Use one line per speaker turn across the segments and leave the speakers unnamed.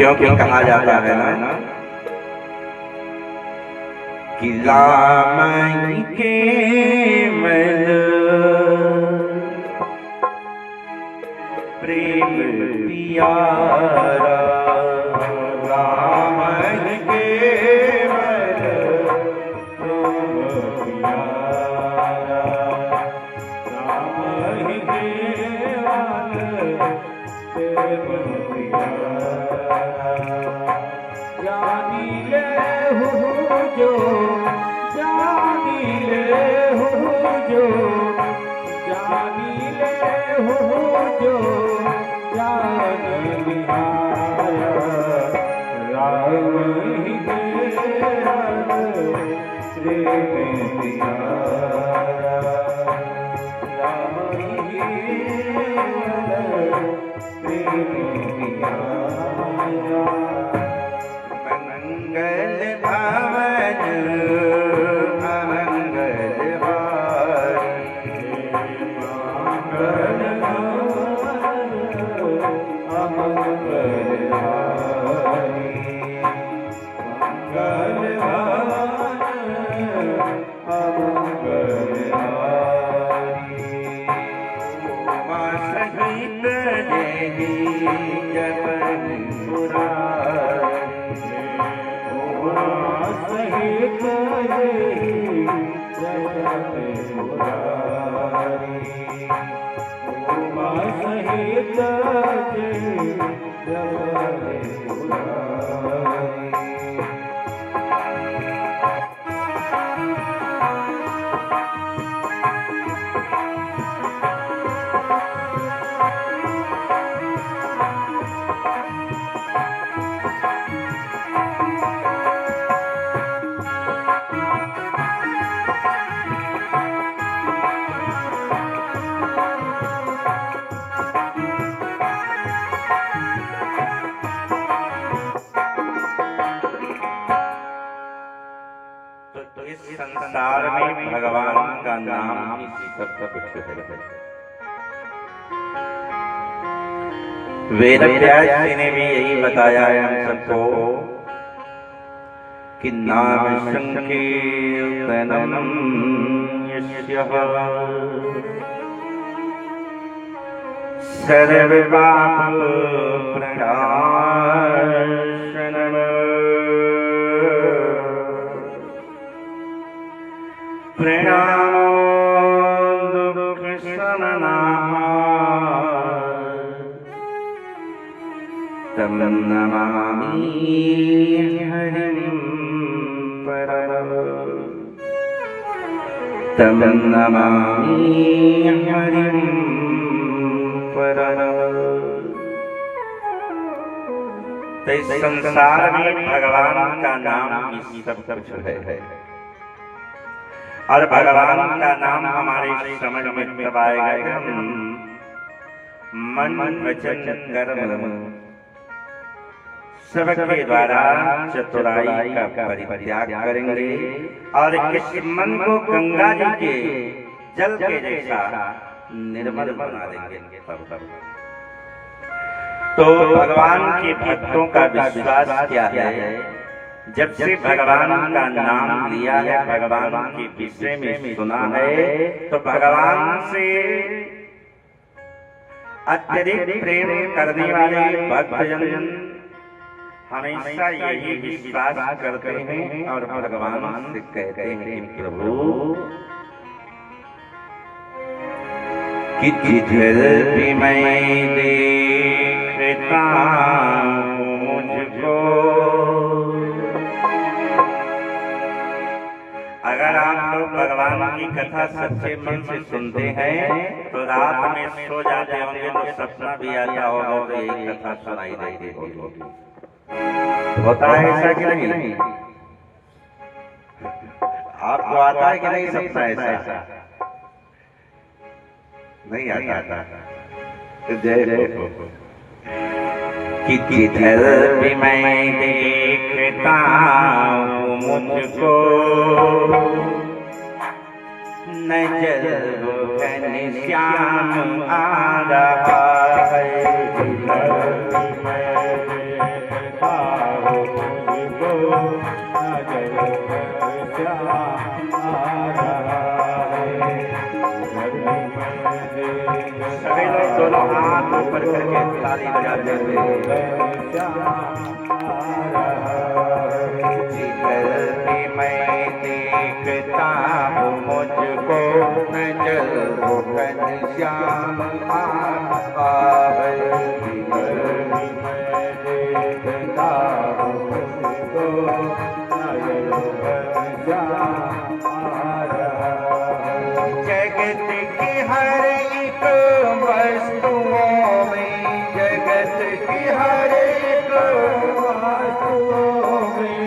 क्योंकि कहा जाता है ना कि राम के मन प्रेम प्यारा, राम के मन प्रेम प्यारा, राम के मन प्रेम प्यारा। जानी ले जो जानी ले जो जानी ले जो जान निहाया, राम ही प्रेम प्यारा, राम ही प्रेम प्यारा। मंगल भवन अमंगल हारी, मंगल अमंगल हारी, मंगल अमंगल हारी। उमा सहित देवी जपन पुरारी, सहित उमा सहित इस संसार में भगवान का नाम ही सब कुछ है। वेद व्यास जी ने भी यही बताया है हम सबको कि नाम संकीर्तनम यस्यः सर्वपाप प्रणाशनम्, प्रणामो दुःख शमनः, तं नमामि हरिं परमं, तं नमामि हरिं परमं। तो इस संसार में भगवान का नाम ही सब कुछ है और भगवान का नाम हमारे समझ में तब आएगा हम मन वचन कर्म सबके द्वारा चतुराई का परित्याग करेंगे और इस मन को गंगा जी के जल के जैसा निर्मल बना देंगे। तो भगवान के भक्तों का विश्वास क्या है? जब से भगवान का नाम लिया है, भगवान के विषय में सुना है, तो भगवान से अत्यधिक प्रेम करने वाले भक्तजन हमेशा यही विश्वास करते हैं और भगवान से कहते हैं प्रभु कि जिधर भी मैं देखता हूँ मुझको, अगर आप लोग भगवान की कथा सच्चे मन से सुनते हैं तो रात में सो जाते होंगे तो सपना भी आता होगा तो यही कथा सुनाई देती होगी। होता है ऐसा कि नहीं? आपको आता है कि नहीं सपना ऐसा? नहीं आता। तो जय हो कि जिधर भी मैं देखता हूँ मुझको नजर वो घनश्याम आ रहा है। जिधर भी मैं दोनों हाथ ऊपर करके ताली बजाते हुए जिधर भी मैं देखता हूँ मुझको नजर वो घनश्याम आवे। जिधर भी मैं देखता हूँ मुझको नजर वो घनश्याम आ रहा है। जगत की हर एक वस्तुओं में, जगत की हर एक वस्तुओं में,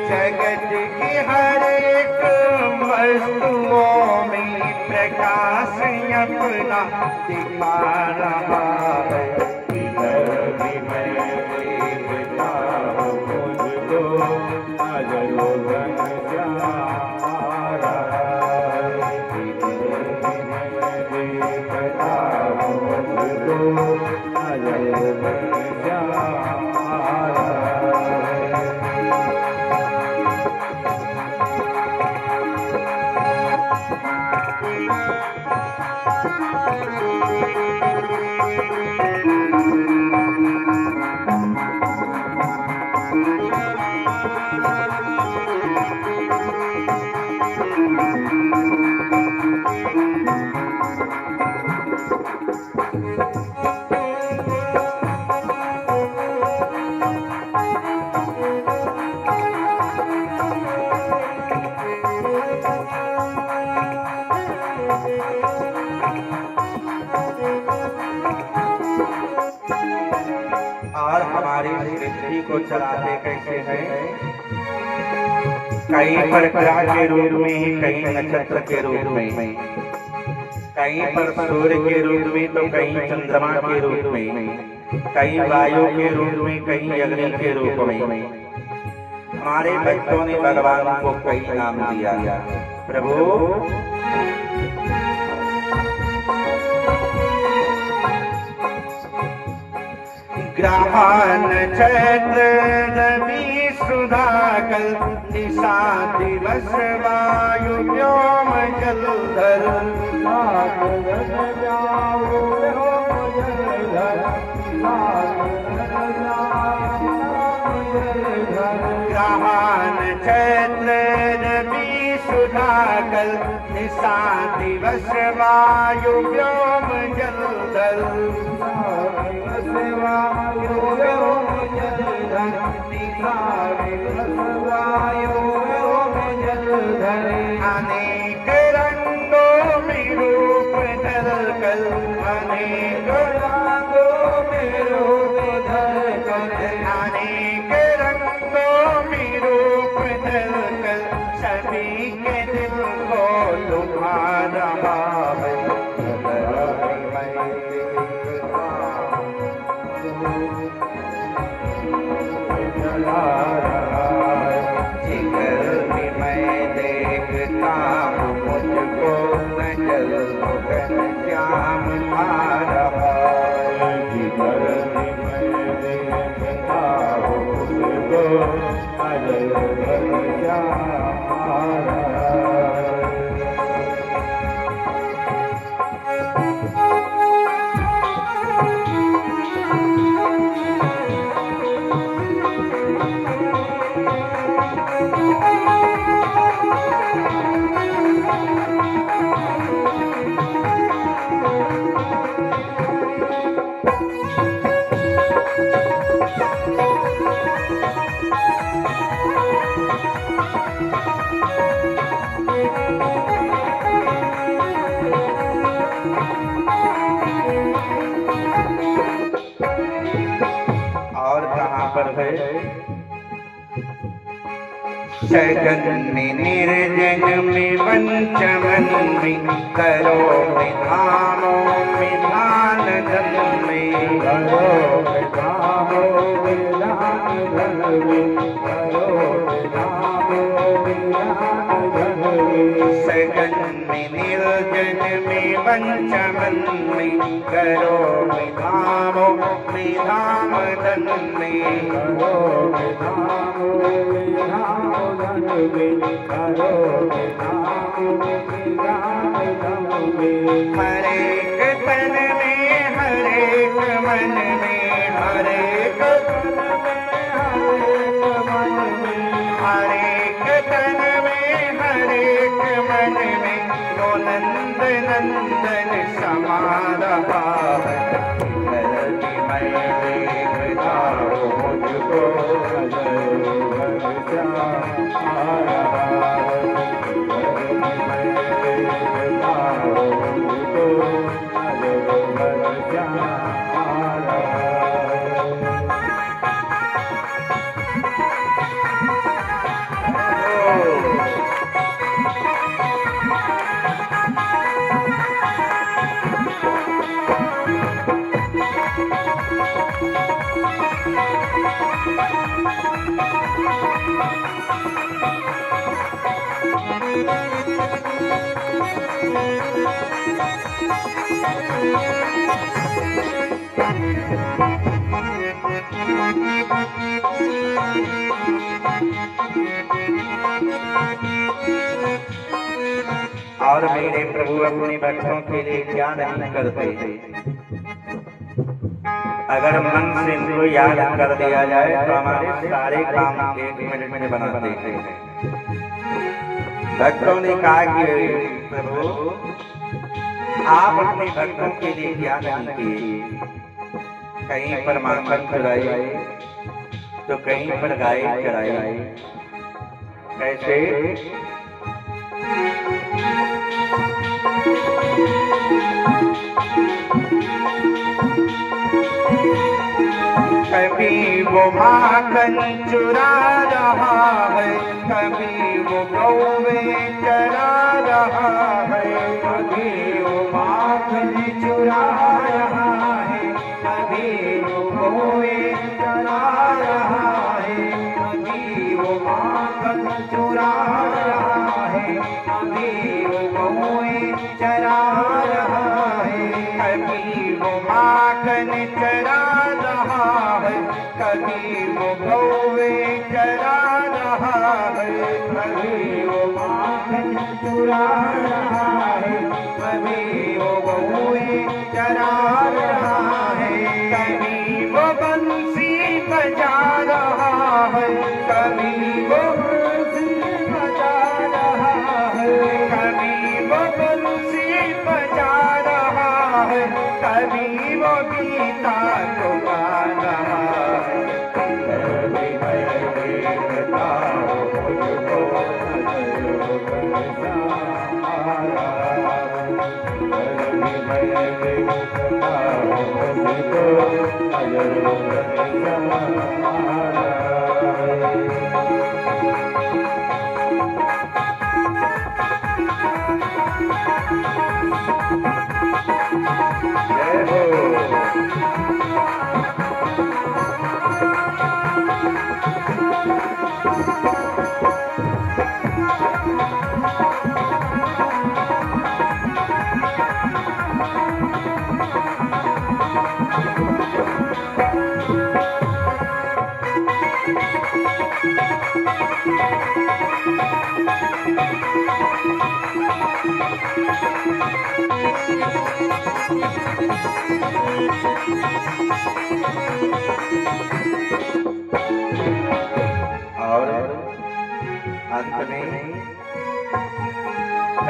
जगत की हर एक वस्तुओं में प्रकाश अपना दिखा रहा है। इधर भी मैं देखता हूँ मुझको नजर वो घनश्याम आ रहा है। इधर भी मैं देखता हूँ मुझको नजर वो घनश्याम आ रहा है। और हमारी सृष्टि को चलाते कैसे हैं? कहीं पर ग्रह के रूप में ही, कहीं नक्षत्र के रूप में, कहीं पर सूर्य के रूप में तो कहीं चंद्रमा के रूप में, कहीं वायु के रूप में, कहीं अग्नि के रूप में। हमारे बच्चों ने भगवान को कई नाम दिया। प्रभु ग्रहण चैत्र रवि सुधाकल निशा दिवस वायु व्योम जलधर। ग्रहण चैत्र रवि सुधाकल निशा दिवस वायु व्योम जलधर। अनेक रंगों में रूप धरकर, अनेक रंगों में रूप धरकर, अनेक रंगों में रूप धरकर सभी के दिल को लुभा रहा है। जिधर भी मैं देखता हूँ मुझको नजर वो घनश्याम आ रहा है। जिधर भी मैं देखता हूँ मुझको नजर वो घनश्याम आ रहा है। और कहाँ पर है? सगन में निर्जन में पंचमन में, करो विधानों विधान धन में, करो विधानों विधान धन में, करो विधानों विधान धन में। सगन में निर्जन में पंचमन में करो विधामो विधाम धन में करो विधामो विधाम धन में करो विधामो विधाम धन में हरेक तन में हरेक मन में हरेक हरेक तन में हरेक मन में नो नंद नंदन समारा धरती मैं देखता हूँ मुझको और मेरे प्रभु अपने भक्तों के लिए क्या नहीं करते। अगर मन से इनको याद कर दिया जाए तो हमारे सारे काम 1 मिनट में बना देते हैं। भक्तों ने कहा कि प्रभु आप अपने भक्तों के लिए क्या नहीं किए। कहीं पर माखन चुराई तो कहीं पर गाय चराई। कैसे? कभी वो माखन चुरा रहा है, कभी वो गौवे चरा रहा है। कभी वो माखन चुरा रहा है, कभी वो गौवे चरा रहा है। कभी वो माखन चुरा रहा है, कभी वो गौवे चरा रहा है। कभी वो माखन चरा रहा है, कभी वो गौवे चरा रहा है। कभी वो माखन चुरा रहा है, कभी वो गौवे चरा रहा है। कभी वो बंसी बजा रहा है, कभी वो बंसी बजा रहा है। कभी वो बंसी बजा रहा है, कभी वो गीता को गा रहा है।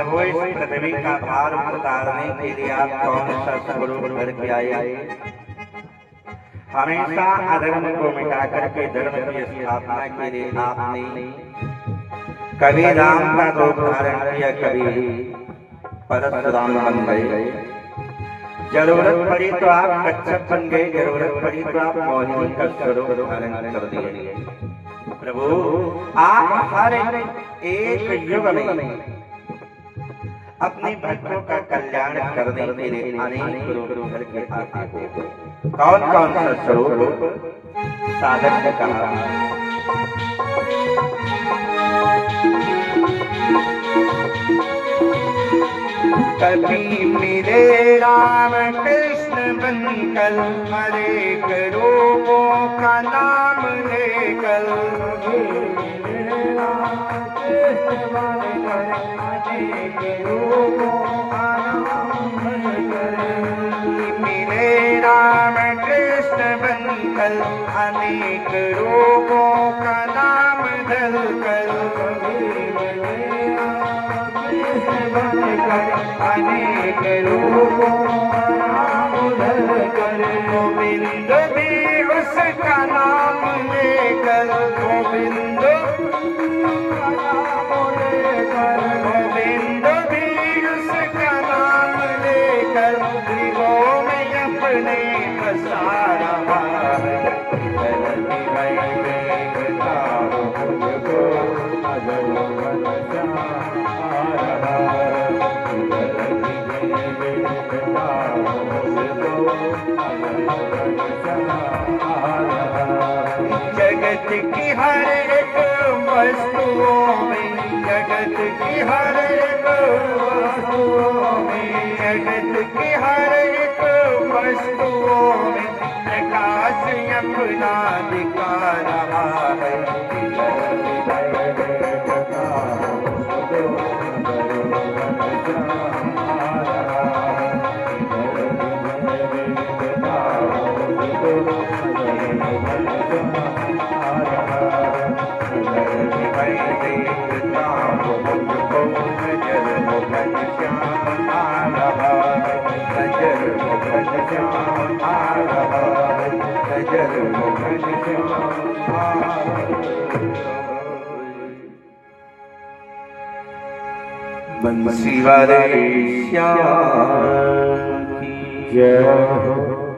वो इस पृथ्वी का भार उतारने के लिए आप कौन सा स्वरूप भर के आए। हमेशा अधर्म को मिटा करके धर्म की स्थापना के लिए आपने कभी राम का रूप धारण किया, कभी परशुराम बन गए। जरूरत पड़ी तो आप कच्छप बन गए, जरूरत पड़ी तो आप मोहिनी का स्वरूप धारण कर दिए। प्रभु आप हर एक युग में अपने भक्तों का कल्याण करने के लिए अनेक रूप धर के आते हो। कौन कौन सा स्वरूप साधक ने कहा।
कभी मिले राम कृष्ण बनकर, अनेक रूपों का नाम लेकर। मिले राम कृष्ण बनकर, अनेक रूपों का नाम धरकर। अनेक रूपों का नाम धरकर, गोविंद भी उसका नाम लेकर। गोविंद गोविंद भी उसका नाम लेकर, दिलों में अपने बसा रहा है। जगत की हर एक वस्तुओं में, जगत की हर एक वस्तुओं में, जगत की हर एक वस्तुओं में प्रकाश अपना दिखा रहा है। बंसी वाले श्याम की जय हो।